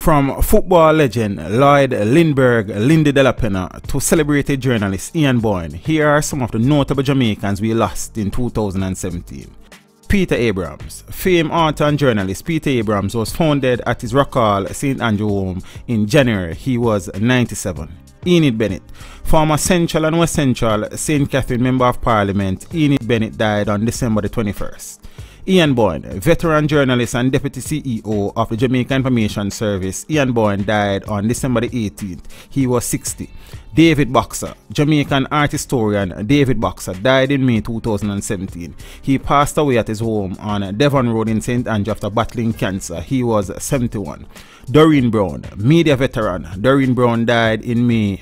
From football legend Lloyd Lindbergh, Lindy Delapenha, to celebrated journalist Ian Boyne, here are some of the notable Jamaicans we lost in 2017. Peter Abrams. Famed author and journalist Peter Abrams was founded at his Rockall St. Andrew home in January. He was 97. Enid Bennett. Former Central and West Central St. Catherine Member of Parliament, Enid Bennett died on December the 21st. Ian Boyne, veteran journalist and deputy CEO of the Jamaica Information Service. Ian Boyne died on December the 18th. He was 60. David Boxer, Jamaican art historian David Boxer, died in May 2017. He passed away at his home on Devon Road in St. Andrew after battling cancer. He was 71. Doreen Brown, media veteran. Doreen Brown died in May.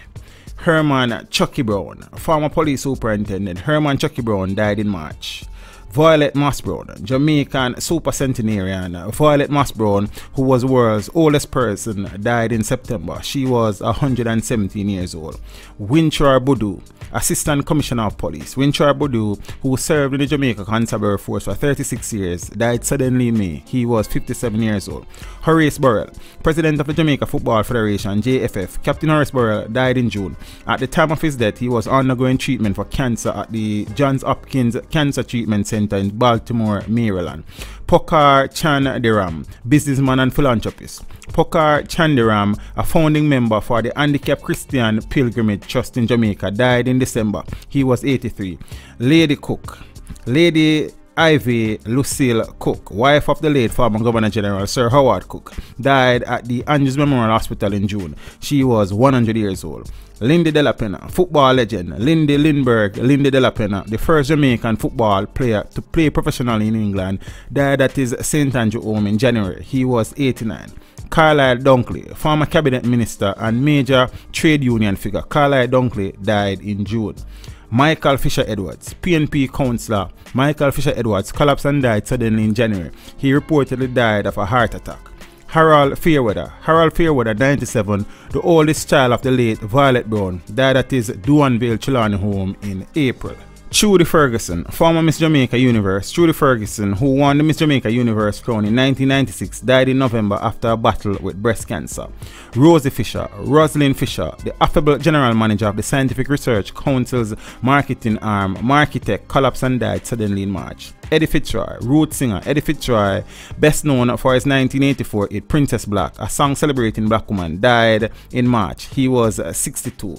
Herman Chucky Brown, former police superintendent. Herman Chucky Brown died in March. Violet Moss Brown, Jamaican super centenarian. Violet Moss Brown, who was the world's oldest person, died in September. She was 117 years old. Winchar Boudou, Assistant Commissioner of Police. Winchar Boudou, who served in the Jamaica Constabulary Force for 36 years, died suddenly in May. He was 57 years old. Horace Burrell, President of the Jamaica Football Federation, JFF. Captain Horace Burrell died in June. At the time of his death, he was undergoing treatment for cancer at the Johns Hopkins Cancer Treatment Center in Baltimore, Maryland. Pokar Chandiram, businessman and philanthropist. Pokar Chandiram, a founding member for the Handicapped Christian Pilgrimage Trust in Jamaica, died in December. He was 83. Lady Cook, Lady Ivy Lucille Cook, wife of the late former Governor General Sir Howard Cook, died at the Andrews Memorial Hospital in June. She was 100 years old. Lindy Delapenha, football legend Lloyd Lindbergh, Lindy Delapenha, the first Jamaican football player to play professionally in England, died at his St. Andrew home in January. He was 89. Carlisle Dunkley, former cabinet minister and major trade union figure. Carlisle Dunkley died in June. Michael Fisher Edwards, PNP councillor Michael Fisher Edwards, collapsed and died suddenly in January. He reportedly died of a heart attack. Harold Fairweather, 97, the oldest child of the late Violet Brown, died at his Duanville Trelawney home in April. Trudy Ferguson, former Miss Jamaica Universe. Trudy Ferguson, who won the Miss Jamaica Universe crown in 1996, died in November after a battle with breast cancer. Rosie Fisher, Rosalind Fisher, the affable general manager of the Scientific Research Council's marketing arm, Markitech, collapsed and died suddenly in March. Eddie Fitzroy, root singer Eddie Fitzroy, best known for his 1984 hit Princess Black, a song celebrating black women, died in March. He was 62.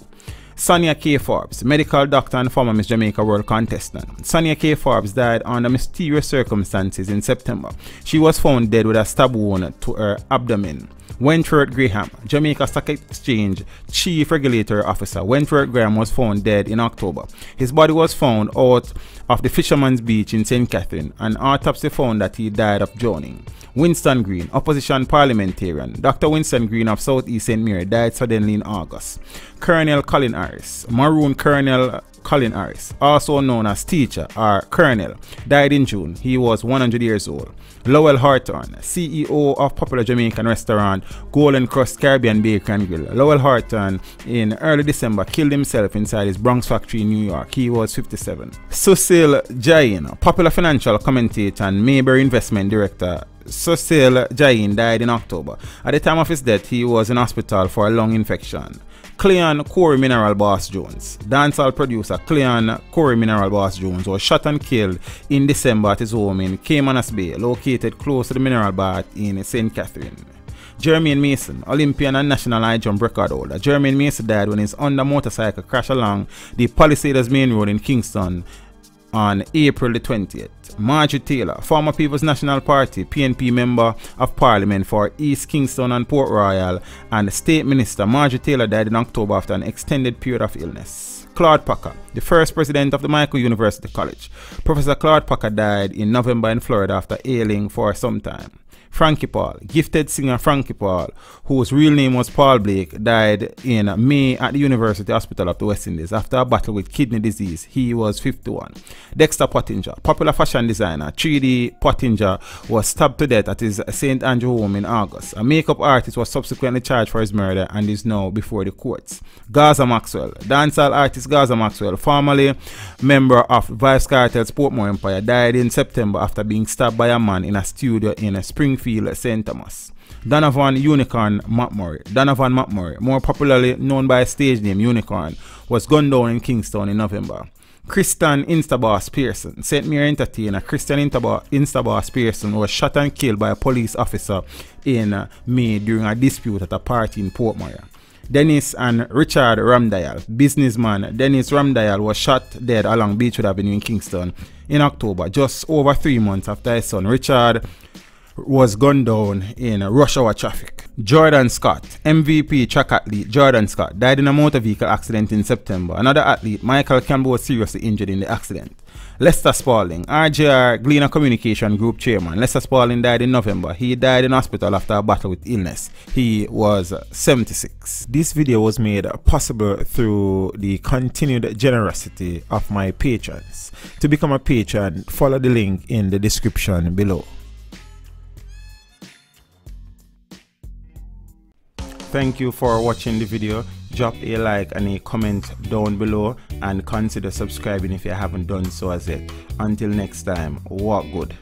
Sonia K. Forbes, medical doctor and former Miss Jamaica World contestant. Sonia K. Forbes died under mysterious circumstances in September. She was found dead with a stab wound to her abdomen. Wentworth Graham, Jamaica Stock Exchange Chief Regulator Officer. Wentworth Graham was found dead in October. His body was found out of the Fisherman's Beach in St. Catherine. An autopsy found that he died of drowning. Winston Green, opposition parliamentarian. Dr. Winston Green of South East St. Mary died suddenly in August. Colonel Colin Harris, Maroon Colonel Colin Harris, also known as Teacher or Colonel, died in June. He was 100 years old. Lowell Horton, CEO of popular Jamaican restaurant Golden Crust Caribbean Bakery and Grill. Lowell Horton in early December killed himself inside his Bronx factory in New York. He was 57. Cecil Jain, popular financial commentator and Mayberry investment director. Cecil Jain died in October. At the time of his death, he was in hospital for a lung infection. Cleon Corey Mineral Boss Jones, dancehall producer Cleon Corey Mineral Boss Jones, was shot and killed in December at his home in Caymanas Bay, located close to the mineral bath in St. Catherine. Jermaine Mason, Olympian and national high jump record holder. Jermaine Mason died when his Honda motorcycle crashed along the Palisades Main Road in Kingston on April the 20th. Marjorie Taylor, former People's National Party PNP member of Parliament for East Kingston and Port Royal and State Minister. Marjorie Taylor died in October after an extended period of illness. Claude Packer, the first president of the Michael University College. Professor Claude Packer died in November in Florida after ailing for some time. Frankie Paul, gifted singer Frankie Paul, whose real name was Paul Blake, died in May at the University Hospital of the West Indies after a battle with kidney disease. He was 51. Dexter Pottinger, popular fashion designer 3D Pottinger, was stabbed to death at his St. Andrew home in August. A makeup artist was subsequently charged for his murder and is now before the courts. Gaza Maxwell, dancehall artist Gaza Maxwell, formerly member of Vybz Kartel's Portmore Empire, died in September after being stabbed by a man in a studio in Springfield, St. Thomas. Donovan Unicorn McMurray. Donovan McMurray, more popularly known by stage name Unicorn, was gunned down in Kingston in November. Christian Instaboss Pearson. St. Mary entertainer Christian Instaboss Pearson was shot and killed by a police officer in May during a dispute at a party in Portmore. Dennis and Richard Ramdial. Businessman Dennis Ramdial was shot dead along Beechwood Avenue in Kingston in October, just over 3 months after his son Richard was gunned down in rush hour traffic. Jordan Scott, MVP track athlete Jordan Scott, died in a motor vehicle accident in September. Another athlete, Michael Campbell, was seriously injured in the accident. Lester Spalding, RJR Gleaner Communication Group chairman. Lester Spalding died in November. He died in hospital after a battle with illness. He was 76. This video was made possible through the continued generosity of my patrons. To become a patron, follow the link in the description below. Thank you for watching the video. Drop a like and a comment down below and consider subscribing if you haven't done so as yet. Until next time, walk good.